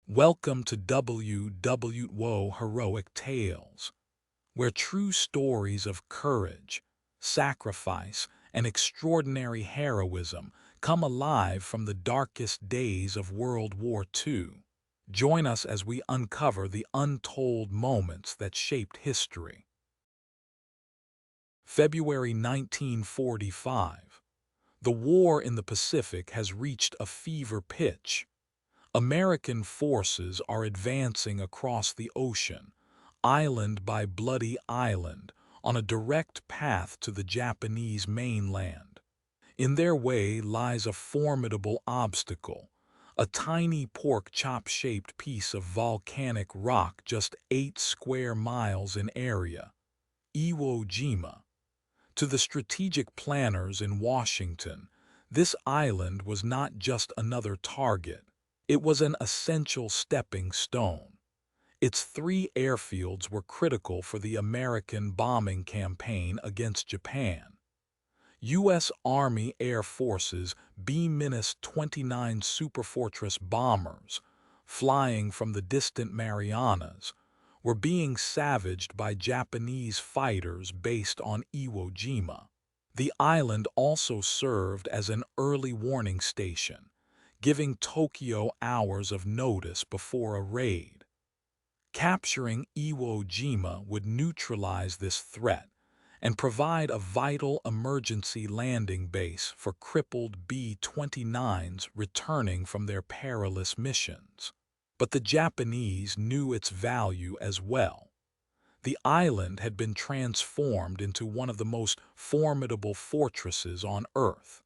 Welcome to WWWO Heroic Tales, where true stories of courage, sacrifice, and extraordinary heroism come alive from the darkest days of World War II. Join us as we uncover the untold moments that shaped history. February 1945. The war in the Pacific has reached a fever pitch. American forces are advancing across the ocean, island by bloody island, on a direct path to the Japanese mainland. In their way lies a formidable obstacle, a tiny pork chop-shaped piece of volcanic rock just 8 square miles in area, Iwo Jima. To the strategic planners in Washington, this island was not just another target. It was an essential stepping stone. Its 3 airfields were critical for the American bombing campaign against Japan. U.S. Army Air Force's B-29 Superfortress bombers, flying from the distant Marianas, were being savaged by Japanese fighters based on Iwo Jima. The island also served as an early warning station, giving Tokyo hours of notice before a raid. Capturing Iwo Jima would neutralize this threat and provide a vital emergency landing base for crippled B-29s returning from their perilous missions. But the Japanese knew its value as well. The island had been transformed into one of the most formidable fortresses on Earth.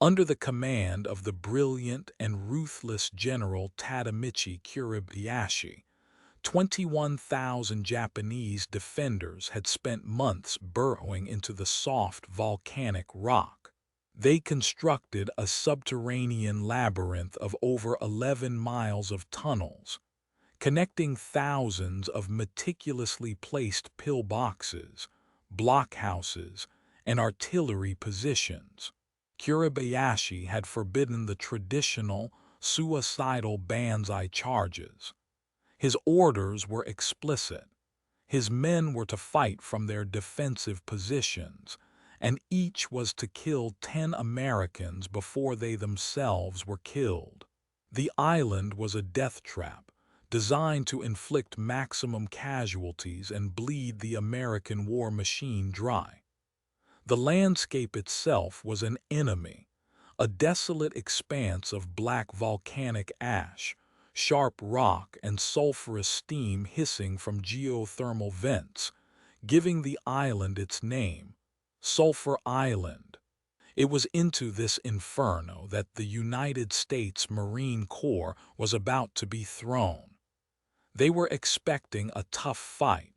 Under the command of the brilliant and ruthless General Tadamichi Kuribayashi, 21,000 Japanese defenders had spent months burrowing into the soft volcanic rock. They constructed a subterranean labyrinth of over 11 miles of tunnels, connecting thousands of meticulously placed pillboxes, blockhouses, and artillery positions. Kuribayashi had forbidden the traditional, suicidal banzai charges. His orders were explicit. His men were to fight from their defensive positions, and each was to kill 10 Americans before they themselves were killed. The island was a death trap, designed to inflict maximum casualties and bleed the American war machine dry. The landscape itself was an enemy, a desolate expanse of black volcanic ash, sharp rock and sulfurous steam hissing from geothermal vents, giving the island its name, Sulphur Island. It was into this inferno that the United States Marine Corps was about to be thrown. They were expecting a tough fight,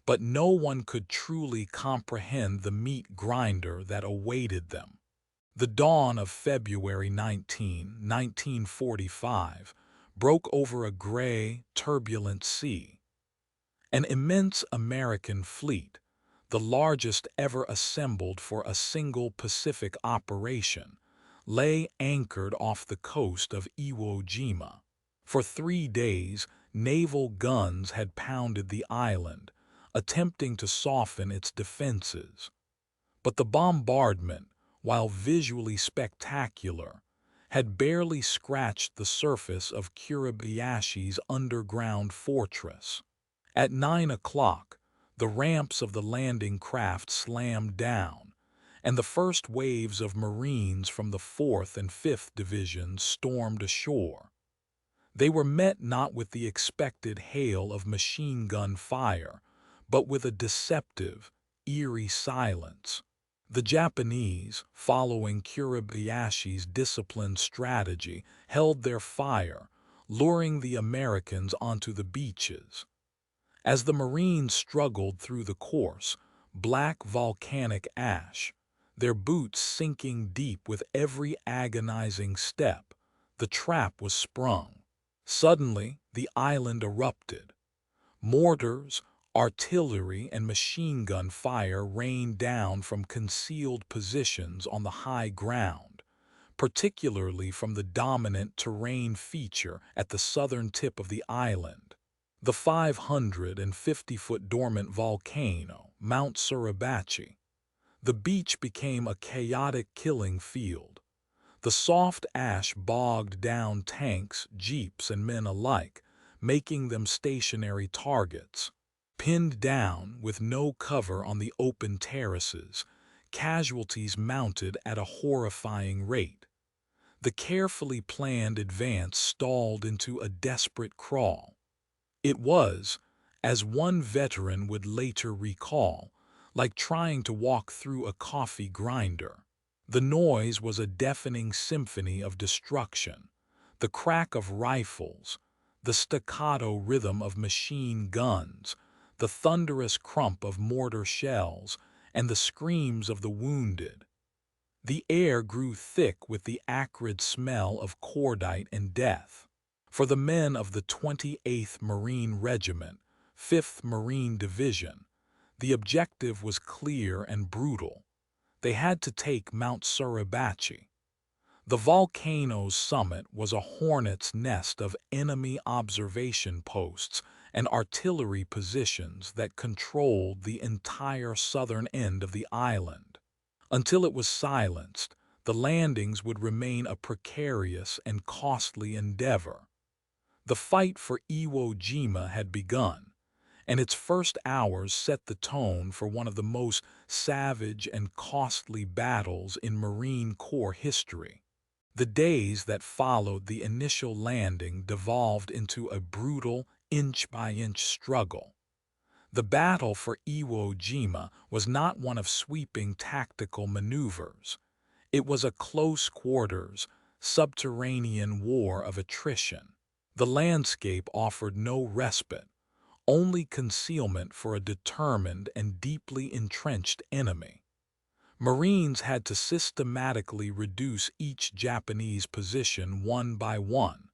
but no one could truly comprehend the meat grinder that awaited them. The dawn of February 19, 1945, broke over a gray, turbulent sea. An immense American fleet, the largest ever assembled for a single Pacific operation, lay anchored off the coast of Iwo Jima. For 3 days, naval guns had pounded the island, attempting to soften its defenses. But the bombardment, while visually spectacular, had barely scratched the surface of Kuribayashi's underground fortress. At 9 o'clock, the ramps of the landing craft slammed down, and the first waves of Marines from the 4th and 5th Divisions stormed ashore. They were met not with the expected hail of machine gun fire, but with a deceptive, eerie silence. The Japanese, following Kuribayashi's disciplined strategy, held their fire, luring the Americans onto the beaches. As the Marines struggled through the course, black volcanic ash, their boots sinking deep with every agonizing step, the trap was sprung. Suddenly, the island erupted. Mortars, artillery, and machine gun fire rained down from concealed positions on the high ground, particularly from the dominant terrain feature at the southern tip of the island. The 550-foot dormant volcano, Mount Suribachi. The beach became a chaotic killing field. The soft ash bogged down tanks, jeeps, and men alike, making them stationary targets. Pinned down, with no cover on the open terraces, casualties mounted at a horrifying rate. The carefully planned advance stalled into a desperate crawl. It was, as one veteran would later recall, like trying to walk through a coffee grinder. The noise was a deafening symphony of destruction. The crack of rifles, the staccato rhythm of machine guns, the thunderous crump of mortar shells, and the screams of the wounded. The air grew thick with the acrid smell of cordite and death. For the men of the 28th Marine Regiment, 5th Marine Division, the objective was clear and brutal. They had to take Mount Suribachi. The volcano's summit was a hornet's nest of enemy observation posts and artillery positions that controlled the entire southern end of the island. Until it was silenced, the landings would remain a precarious and costly endeavor. The fight for Iwo Jima had begun, and its first hours set the tone for one of the most savage and costly battles in Marine Corps history. The days that followed the initial landing devolved into a brutal, inch-by-inch struggle. The battle for Iwo Jima was not one of sweeping tactical maneuvers. It was a close-quarters, subterranean war of attrition. The landscape offered no respite, only concealment for a determined and deeply entrenched enemy. Marines had to systematically reduce each Japanese position one by one,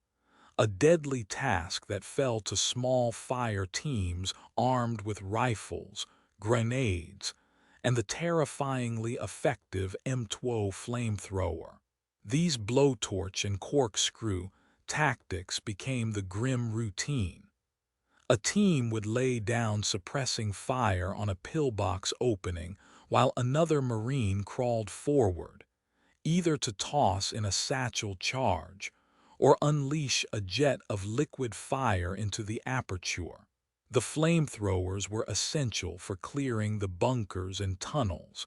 a deadly task that fell to small fire teams armed with rifles, grenades, and the terrifyingly effective M12 flamethrower. These blowtorch and corkscrew tactics became the grim routine. A team would lay down suppressing fire on a pillbox opening while another Marine crawled forward, either to toss in a satchel charge or unleash a jet of liquid fire into the aperture. The flamethrowers were essential for clearing the bunkers and tunnels,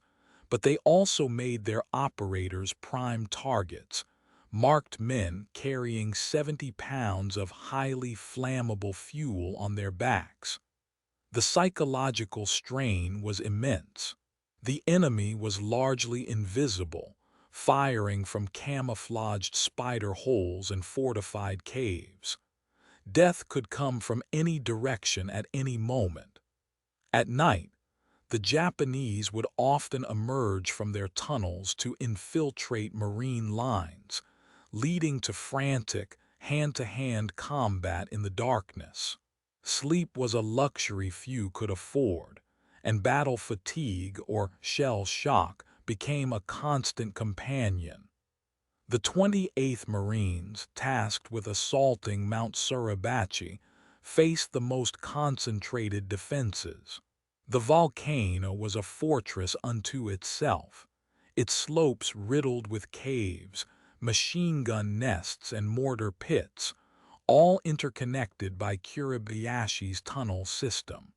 but they also made their operators prime targets, marked men carrying 70 pounds of highly flammable fuel on their backs. The psychological strain was immense. The enemy was largely invisible, firing from camouflaged spider holes and fortified caves. Death could come from any direction at any moment. At night, the Japanese would often emerge from their tunnels to infiltrate Marine lines, leading to frantic, hand-to-hand combat in the darkness. Sleep was a luxury few could afford, and battle fatigue or shell shock became a constant companion. The 28th Marines, tasked with assaulting Mount Suribachi, faced the most concentrated defenses. The volcano was a fortress unto itself, its slopes riddled with caves, machine gun nests, and mortar pits, all interconnected by Suribachi's tunnel system.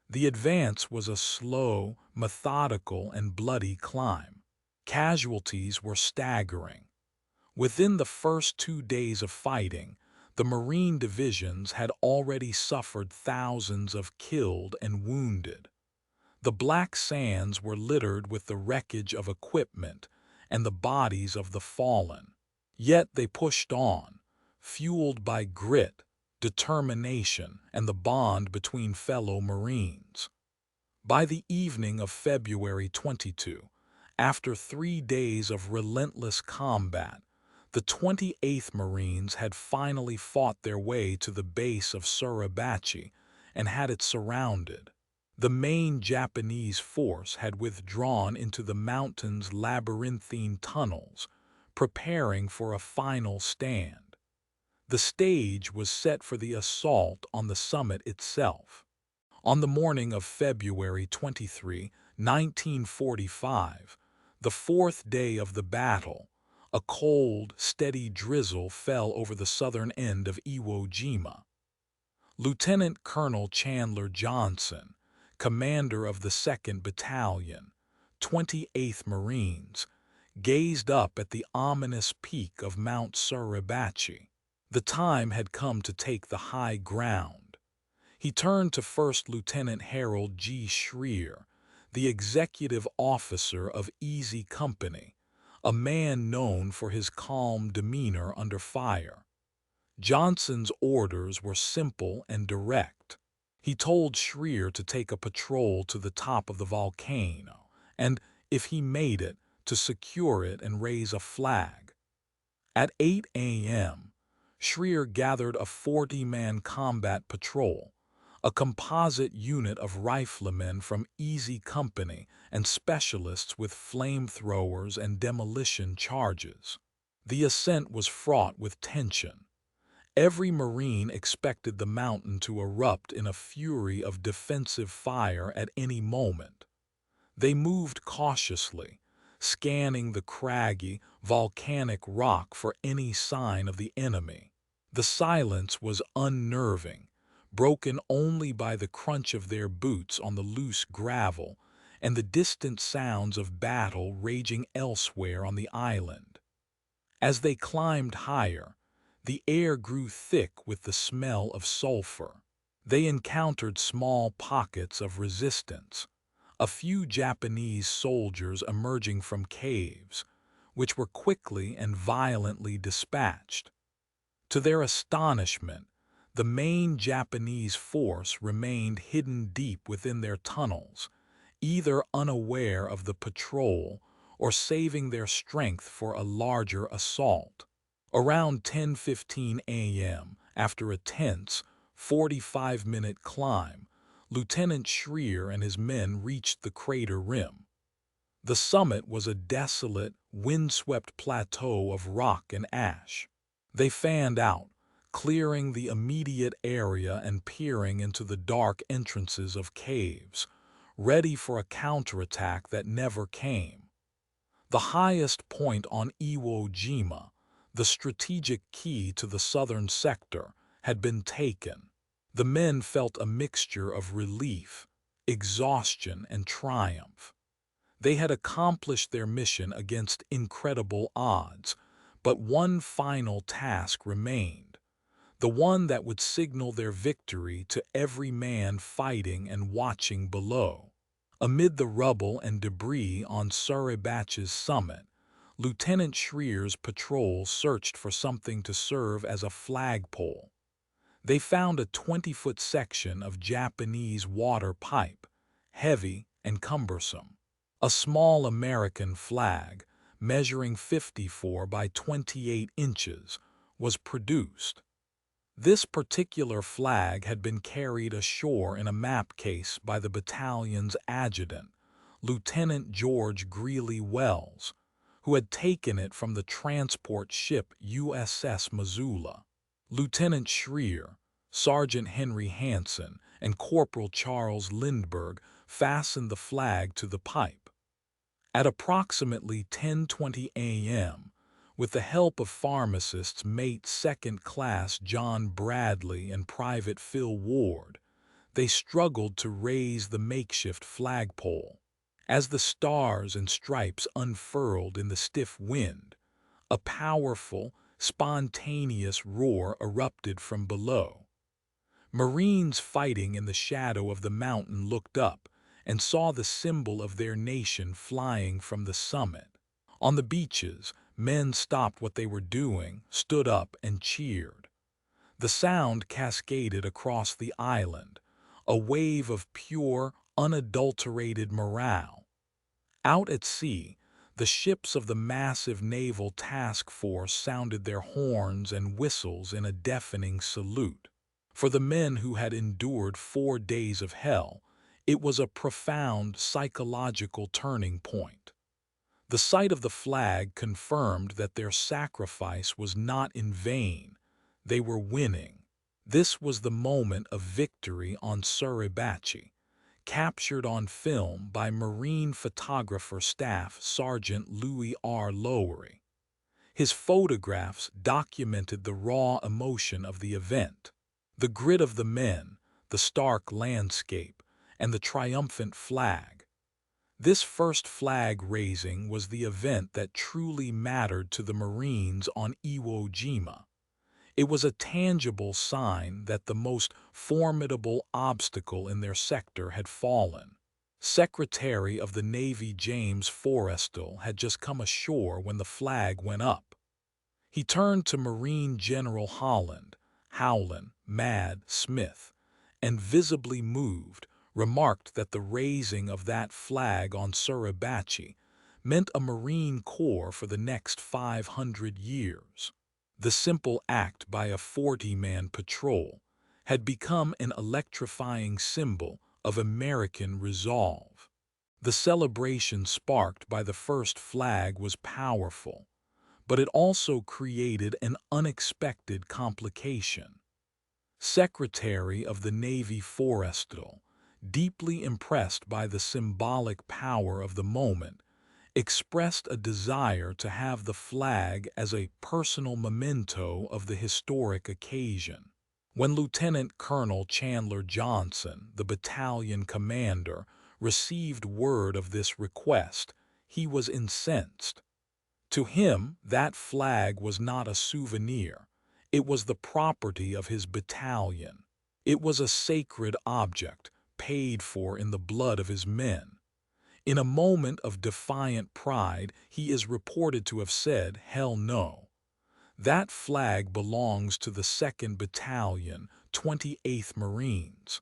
The advance was a slow, methodical, and bloody climb. Casualties were staggering. Within the first 2 days of fighting, the Marine divisions had already suffered thousands of killed and wounded. The black sands were littered with the wreckage of equipment and the bodies of the fallen. Yet they pushed on, fueled by grit, determination, and the bond between fellow Marines. By the evening of February 22, after 3 days of relentless combat, the 28th Marines had finally fought their way to the base of Suribachi and had it surrounded. The main Japanese force had withdrawn into the mountain's labyrinthine tunnels, preparing for a final stand. The stage was set for the assault on the summit itself. On the morning of February 23, 1945, the fourth day of the battle, a cold, steady drizzle fell over the southern end of Iwo Jima. Lieutenant Colonel Chandler Johnson, commander of the 2nd Battalion, 28th Marines, gazed up at the ominous peak of Mount Suribachi. The time had come to take the high ground. He turned to First Lieutenant Harold G. Schreer, the executive officer of Easy Company, a man known for his calm demeanor under fire. Johnson's orders were simple and direct. He told Schreer to take a patrol to the top of the volcano, and, if he made it, to secure it and raise a flag. At 8 a.m., Schreer gathered a 40-man combat patrol, a composite unit of riflemen from Easy Company and specialists with flamethrowers and demolition charges. The ascent was fraught with tension. Every Marine expected the mountain to erupt in a fury of defensive fire at any moment. They moved cautiously, scanning the craggy, volcanic rock for any sign of the enemy. The silence was unnerving, broken only by the crunch of their boots on the loose gravel and the distant sounds of battle raging elsewhere on the island. As they climbed higher, the air grew thick with the smell of sulfur. They encountered small pockets of resistance, a few Japanese soldiers emerging from caves, which were quickly and violently dispatched. To their astonishment, the main Japanese force remained hidden deep within their tunnels, either unaware of the patrol or saving their strength for a larger assault. Around 10:15 a.m., after a tense, 45-minute climb, Lieutenant Schreer and his men reached the crater rim. The summit was a desolate, windswept plateau of rock and ash. They fanned out, clearing the immediate area and peering into the dark entrances of caves, ready for a counterattack that never came. The highest point on Iwo Jima, the strategic key to the southern sector, had been taken. The men felt a mixture of relief, exhaustion, and triumph. They had accomplished their mission against incredible odds, but one final task remained, the one that would signal their victory to every man fighting and watching below. Amid the rubble and debris on Suribachi's summit, Lieutenant Schreer's patrol searched for something to serve as a flagpole. They found a 20-foot section of Japanese water pipe, heavy and cumbersome. A small American flag, measuring 54 by 28 inches, was produced. This particular flag had been carried ashore in a map case by the battalion's adjutant, Lieutenant George Greeley Wells, who had taken it from the transport ship USS Missoula. Lieutenant Schreer, Sergeant Henry Hansen, and Corporal Charles Lindbergh fastened the flag to the pipe. At approximately 10:20 a.m., with the help of pharmacists mate Second Class John Bradley and Private Phil Ward, they struggled to raise the makeshift flagpole. As the stars and stripes unfurled in the stiff wind, a powerful, spontaneous roar erupted from below. Marines fighting in the shadow of the mountain looked up and saw the symbol of their nation flying from the summit. On the beaches, men stopped what they were doing, stood up, and cheered. The sound cascaded across the island, a wave of pure, unadulterated morale. Out at sea, the ships of the massive naval task force sounded their horns and whistles in a deafening salute. For the men who had endured 4 days of hell, it was a profound psychological turning point. The sight of the flag confirmed that their sacrifice was not in vain. They were winning. This was the moment of victory on Suribachi, captured on film by Marine photographer Staff Sergeant Louis R. Lowery. His photographs documented the raw emotion of the event, the grit of the men, the stark landscape, and the triumphant flag. This first flag raising was the event that truly mattered to the Marines on Iwo Jima. It was a tangible sign that the most formidable obstacle in their sector had fallen. Secretary of the Navy James Forrestal had just come ashore when the flag went up. He turned to Marine General Howland "Mad" Smith, and visibly moved, remarked that the raising of that flag on Suribachi meant a Marine Corps for the next 500 years. The simple act by a 40-man patrol had become an electrifying symbol of American resolve. The celebration sparked by the first flag was powerful, but it also created an unexpected complication. Secretary of the Navy Forrestal, deeply impressed by the symbolic power of the moment, expressed a desire to have the flag as a personal memento of the historic occasion. When Lieutenant Colonel Chandler Johnson, the battalion commander, received word of this request, he was incensed. To him, that flag was not a souvenir. It was the property of his battalion. It was a sacred object, paid for in the blood of his men. In a moment of defiant pride, he is reported to have said, "Hell no. That flag belongs to the 2nd Battalion, 28th Marines.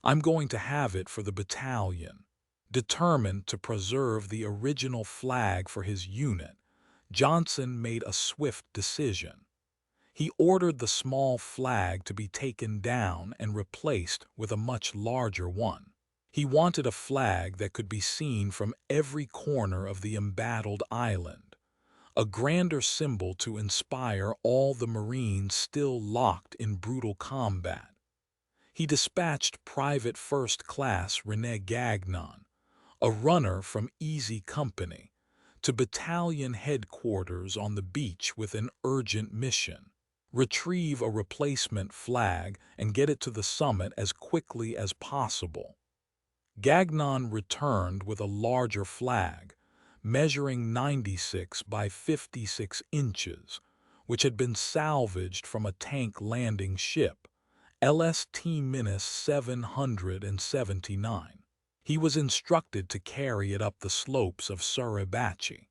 I'm going to have it for the battalion." Determined to preserve the original flag for his unit, Johnson made a swift decision. He ordered the small flag to be taken down and replaced with a much larger one. He wanted a flag that could be seen from every corner of the embattled island, a grander symbol to inspire all the Marines still locked in brutal combat. He dispatched Private First Class René Gagnon, a runner from Easy Company, to battalion headquarters on the beach with an urgent mission: retrieve a replacement flag and get it to the summit as quickly as possible. Gagnon returned with a larger flag, measuring 96 by 56 inches, which had been salvaged from a tank landing ship, LST-779. He was instructed to carry it up the slopes of Suribachi.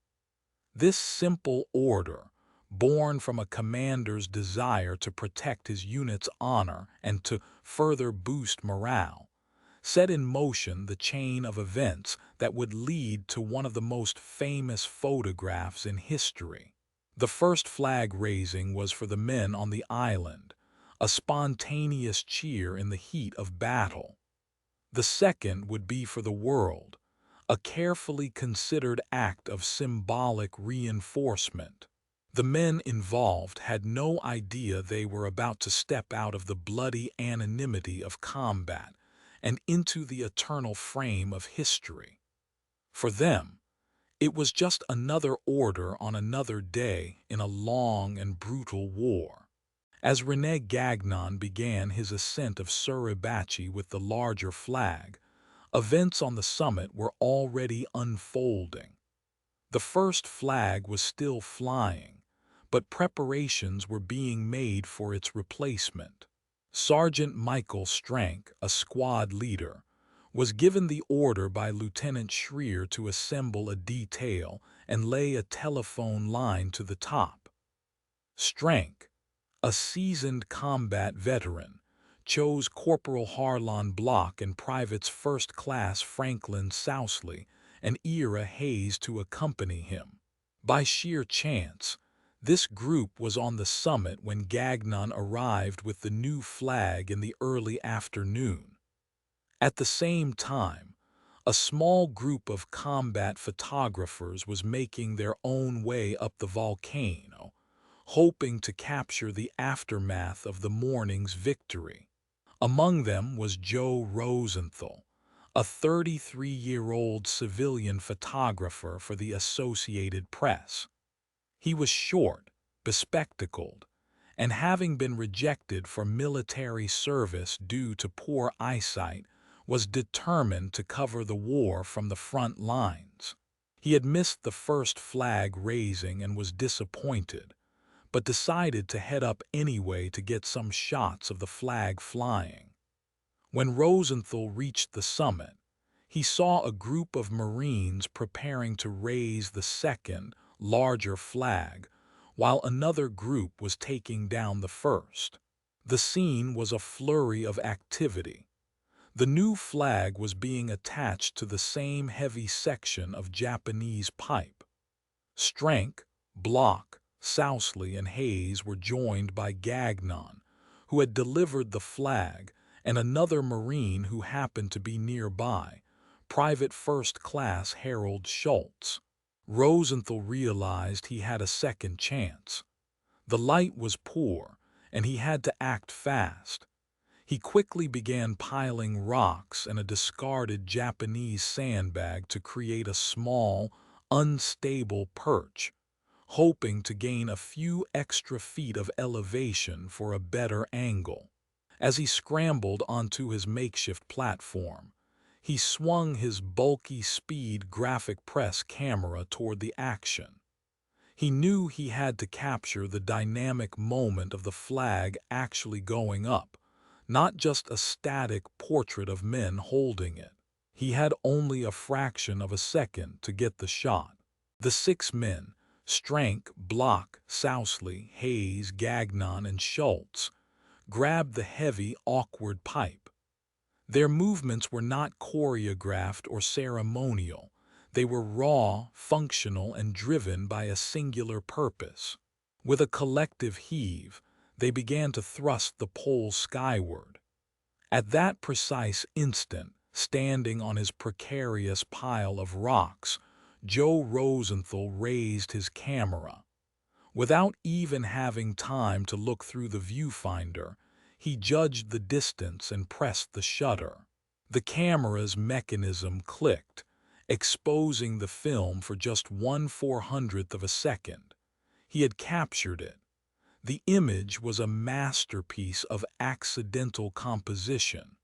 This simple order, born from a commander's desire to protect his unit's honor and to further boost morale, set in motion the chain of events that would lead to one of the most famous photographs in history. The first flag raising was for the men on the island, a spontaneous cheer in the heat of battle. The second would be for the world, a carefully considered act of symbolic reinforcement. The men involved had no idea they were about to step out of the bloody anonymity of combat and into the eternal frame of history. For them, it was just another order on another day in a long and brutal war. As René Gagnon began his ascent of Suribachi with the larger flag, events on the summit were already unfolding. The first flag was still flying, but preparations were being made for its replacement. Sergeant Michael Strank, a squad leader, was given the order by Lieutenant Schreer to assemble a detail and lay a telephone line to the top. Strank, a seasoned combat veteran, chose Corporal Harlan Block and Privates First Class Franklin Sousley and Ira Hayes to accompany him. By sheer chance, this group was on the summit when Gagnon arrived with the new flag in the early afternoon. At the same time, A small group of combat photographers was making their own way up the volcano, hoping to capture the aftermath of the morning's victory. Among them was Joe Rosenthal, a 33-year-old civilian photographer for the Associated Press. He was short, bespectacled, and having been rejected for military service due to poor eyesight, was determined to cover the war from the front lines. He had missed the first flag raising and was disappointed, but decided to head up anyway to get some shots of the flag flying. When Rosenthal reached the summit, he saw a group of Marines preparing to raise the second, larger flag, while another group was taking down the first. The scene was a flurry of activity. The new flag was being attached to the same heavy section of Japanese pipe. Strank, Block, Sousley, and Hayes were joined by Gagnon, who had delivered the flag, and another Marine who happened to be nearby, Private First Class Harold Schultz. Rosenthal realized he had a second chance. The light was poor, and he had to act fast. He quickly began piling rocks and a discarded Japanese sandbag to create a small, unstable perch, hoping to gain a few extra feet of elevation for a better angle. As he scrambled onto his makeshift platform, he swung his bulky Speed graphic press camera toward the action. He knew he had to capture the dynamic moment of the flag actually going up, not just a static portrait of men holding it. He had only a fraction of a second to get the shot. The 6 men, Strank, Block, Sousley, Hayes, Gagnon, and Schultz, grabbed the heavy, awkward pipe. Their movements were not choreographed or ceremonial. They were raw, functional, and driven by a singular purpose. With a collective heave, they began to thrust the pole skyward. At that precise instant, standing on his precarious pile of rocks, Joe Rosenthal raised his camera. Without even having time to look through the viewfinder, he judged the distance and pressed the shutter. The camera's mechanism clicked, exposing the film for just 1/400th of a second. He had captured it. The image was a masterpiece of accidental composition.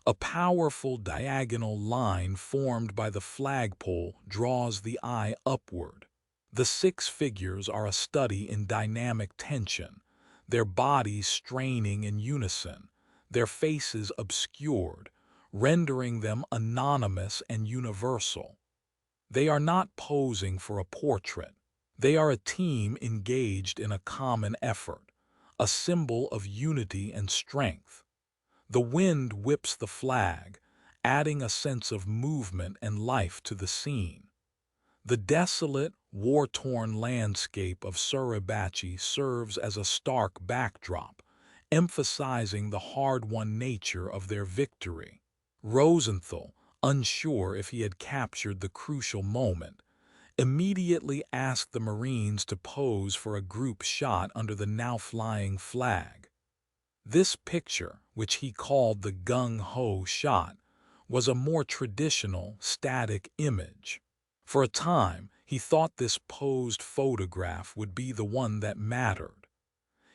A powerful diagonal line formed by the flagpole draws the eye upward. The 6 figures are a study in dynamic tension, their bodies straining in unison, their faces obscured, rendering them anonymous and universal. They are not posing for a portrait. They are a team engaged in a common effort, a symbol of unity and strength. The wind whips the flag, adding a sense of movement and life to the scene. The desolate, war-torn landscape of Suribachi serves as a stark backdrop, emphasizing the hard-won nature of their victory. Rosenthal, unsure if he had captured the crucial moment, immediately asked the Marines to pose for a group shot under the now-flying flag. This picture, which he called the gung-ho shot, was a more traditional, static image. For a time, he thought this posed photograph would be the one that mattered.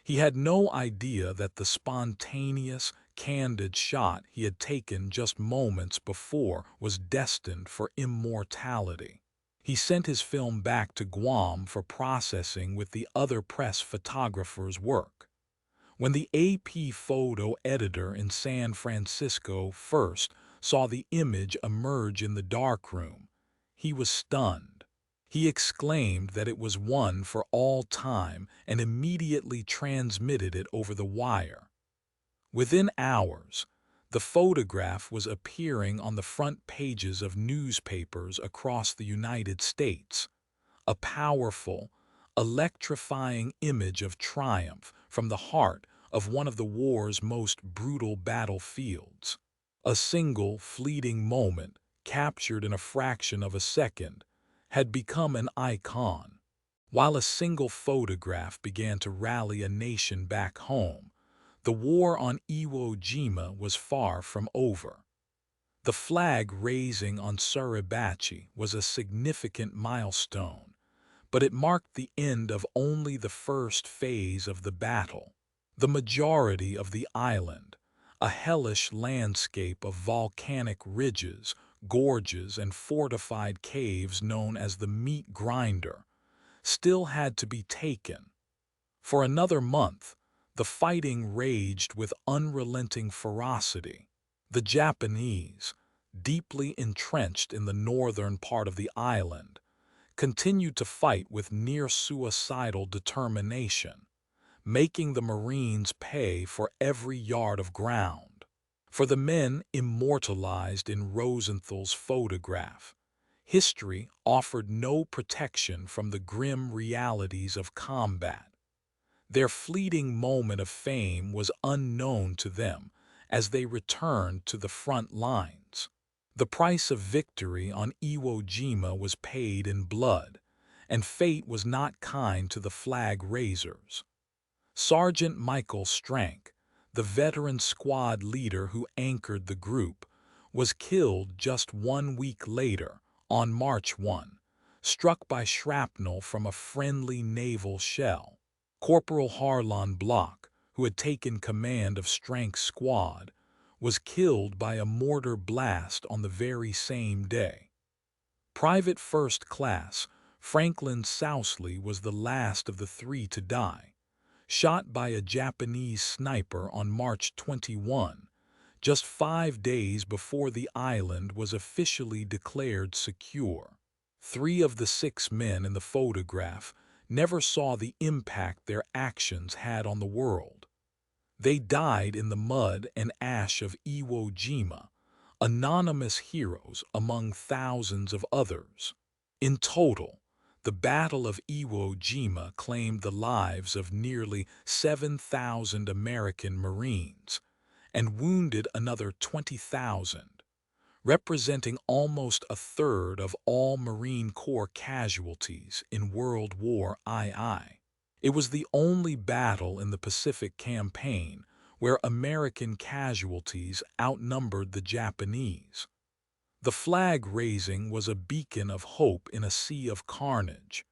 He had no idea that the spontaneous, candid shot he had taken just moments before was destined for immortality. He sent his film back to Guam for processing with the other press photographers' work. When the AP photo editor in San Francisco first saw the image emerge in the darkroom, he was stunned. He exclaimed that it was one for all time and immediately transmitted it over the wire. Within hours, the photograph was appearing on the front pages of newspapers across the United States, a powerful, electrifying image of triumph from the heart of one of the war's most brutal battlefields. A single fleeting moment, captured in a fraction of a second, had become an icon. While a single photograph began to rally a nation back home, the war on Iwo Jima was far from over. The flag raising on Suribachi was a significant milestone, but it marked the end of only the first phase of the battle. The majority of the island, a hellish landscape of volcanic ridges, gorges, and fortified caves known as the meat grinder, still had to be taken. For another month, the fighting raged with unrelenting ferocity. The Japanese, deeply entrenched in the northern part of the island, continued to fight with near-suicidal determination, making the Marines pay for every yard of ground. For the men immortalized in Rosenthal's photograph, history offered no protection from the grim realities of combat. Their fleeting moment of fame was unknown to them as they returned to the front lines. The price of victory on Iwo Jima was paid in blood, and fate was not kind to the flag raisers. Sergeant Michael Strank, the veteran squad leader who anchored the group, was killed just 1 week later, on March 1, struck by shrapnel from a friendly naval shell. Corporal Harlan Block, who had taken command of Strank's squad, was killed by a mortar blast on the very same day. Private First Class Franklin Sousley was the last of the three to die, shot by a Japanese sniper on March 21, just 5 days before the island was officially declared secure. 3 of the 6 men in the photograph never saw the impact their actions had on the world. They died in the mud and ash of Iwo Jima, anonymous heroes among thousands of others. In total, the Battle of Iwo Jima claimed the lives of nearly 7,000 American Marines and wounded another 20,000, representing almost a third of all Marine Corps casualties in World War II. It was the only battle in the Pacific Campaign where American casualties outnumbered the Japanese. The flag raising was a beacon of hope in a sea of carnage,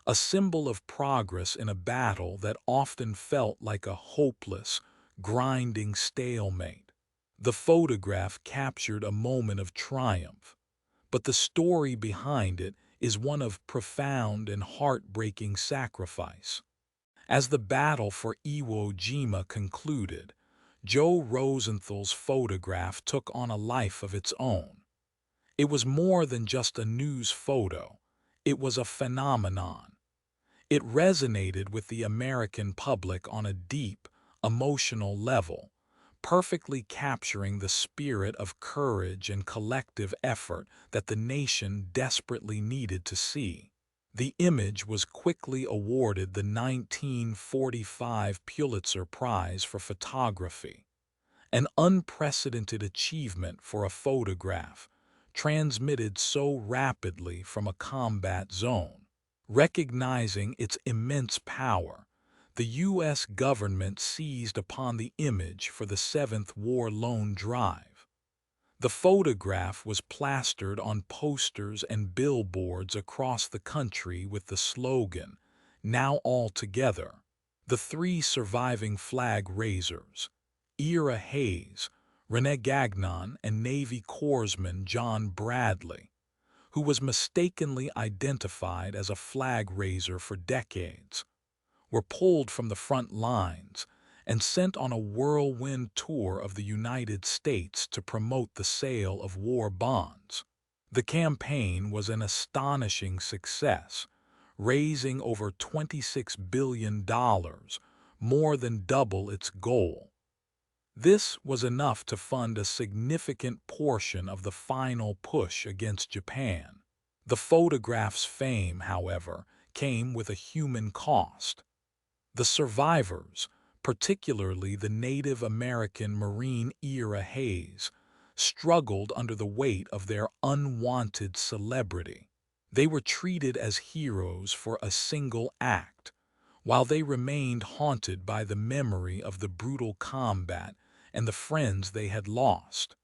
a symbol of progress in a battle that often felt like a hopeless, grinding stalemate. The photograph captured a moment of triumph, but the story behind it is one of profound and heartbreaking sacrifice. As the battle for Iwo Jima concluded, Joe Rosenthal's photograph took on a life of its own. It was more than just a news photo, it was a phenomenon. It resonated with the American public on a deep, emotional level, perfectly capturing the spirit of courage and collective effort that the nation desperately needed to see. The image was quickly awarded the 1945 Pulitzer Prize for Photography, an unprecedented achievement for a photograph transmitted so rapidly from a combat zone. Recognizing its immense power, the U.S. government seized upon the image for the 7th War Loan Drive. The photograph was plastered on posters and billboards across the country with the slogan, "Now all together." The 3 surviving flag raisers, Ira Hayes, Rene Gagnon, and Navy Corpsman John Bradley, who was mistakenly identified as a flag raiser for decades, were pulled from the front lines and sent on a whirlwind tour of the United States to promote the sale of war bonds. The campaign was an astonishing success, raising over $26 billion, more than double its goal. This was enough to fund a significant portion of the final push against Japan. The photograph's fame, however, came with a human cost. The survivors, particularly the Native American Marine Ira Hayes, struggled under the weight of their unwanted celebrity. They were treated as heroes for a single act, while they remained haunted by the memory of the brutal combat and the friends they had lost.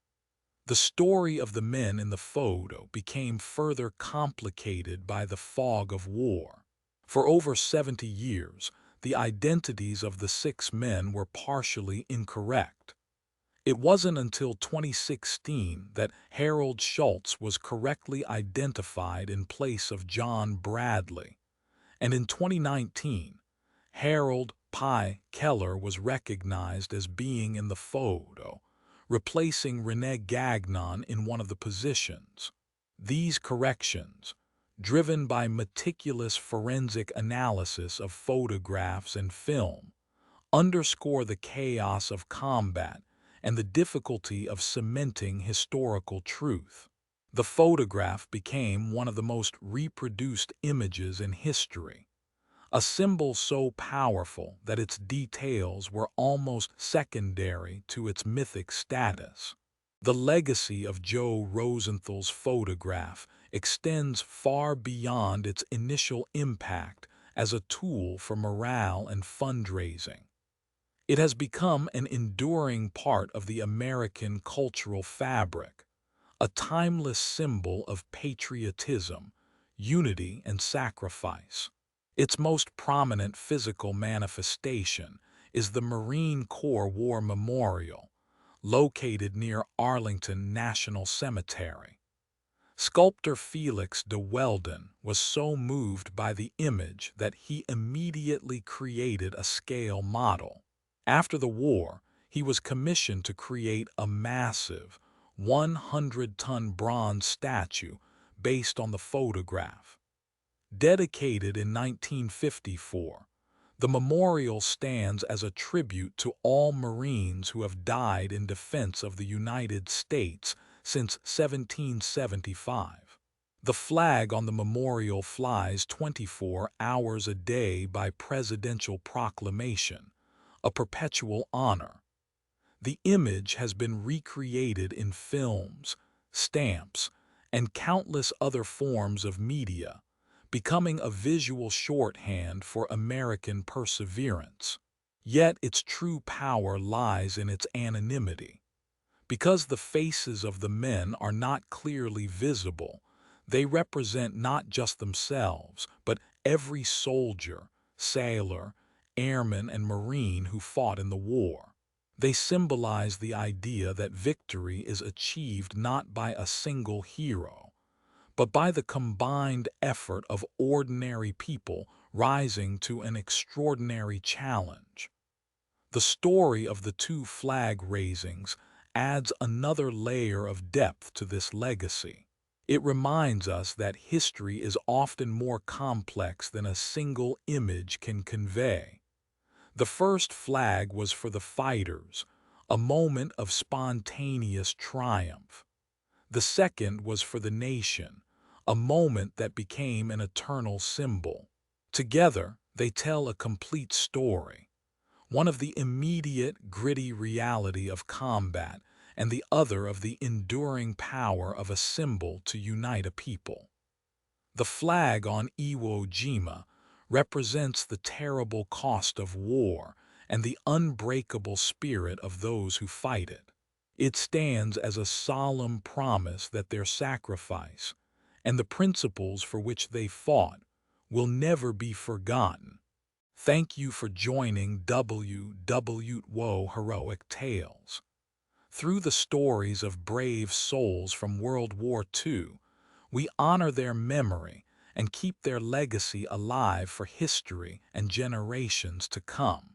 The story of the men in the photo became further complicated by the fog of war. For over 70 years, the identities of the 6 men were partially incorrect. It wasn't until 2016 that Harold Schultz was correctly identified in place of John Bradley, and in 2019, Harold Pi Keller was recognized as being in the photo, replacing René Gagnon in one of the positions. These corrections, driven by meticulous forensic analysis of photographs and film, underscore the chaos of combat and the difficulty of cementing historical truth. The photograph became one of the most reproduced images in history, a symbol so powerful that its details were almost secondary to its mythic status. The legacy of Joe Rosenthal's photograph extends far beyond its initial impact as a tool for morale and fundraising. It has become an enduring part of the American cultural fabric, a timeless symbol of patriotism, unity, and sacrifice. Its most prominent physical manifestation is the Marine Corps War Memorial, located near Arlington National Cemetery. Sculptor Felix de Weldon was so moved by the image that he immediately created a scale model. After the war, he was commissioned to create a massive 100-ton bronze statue based on the photograph. Dedicated in 1954, the memorial stands as a tribute to all Marines who have died in defense of the United States since 1775. The flag on the memorial flies 24 hours a day by presidential proclamation, a perpetual honor. The image has been recreated in films, stamps, and countless other forms of media, becoming a visual shorthand for American perseverance. Yet its true power lies in its anonymity. Because the faces of the men are not clearly visible, they represent not just themselves, but every soldier, sailor, airman, and Marine who fought in the war. They symbolize the idea that victory is achieved not by a single hero, but by the combined effort of ordinary people rising to an extraordinary challenge. The story of the 2 flag raisings adds another layer of depth to this legacy. It reminds us that history is often more complex than a single image can convey. The first flag was for the fighters, a moment of spontaneous triumph. The second was for the nation, a moment that became an eternal symbol. Together, they tell a complete story, one of the immediate, gritty reality of combat and the other of the enduring power of a symbol to unite a people. The flag on Iwo Jima represents the terrible cost of war and the unbreakable spirit of those who fight it. It stands as a solemn promise that their sacrifice and the principles for which they fought will never be forgotten. Thank you for joining WWWO Heroic Tales. Through the stories of brave souls from World War II, we honor their memory and keep their legacy alive for history and generations to come.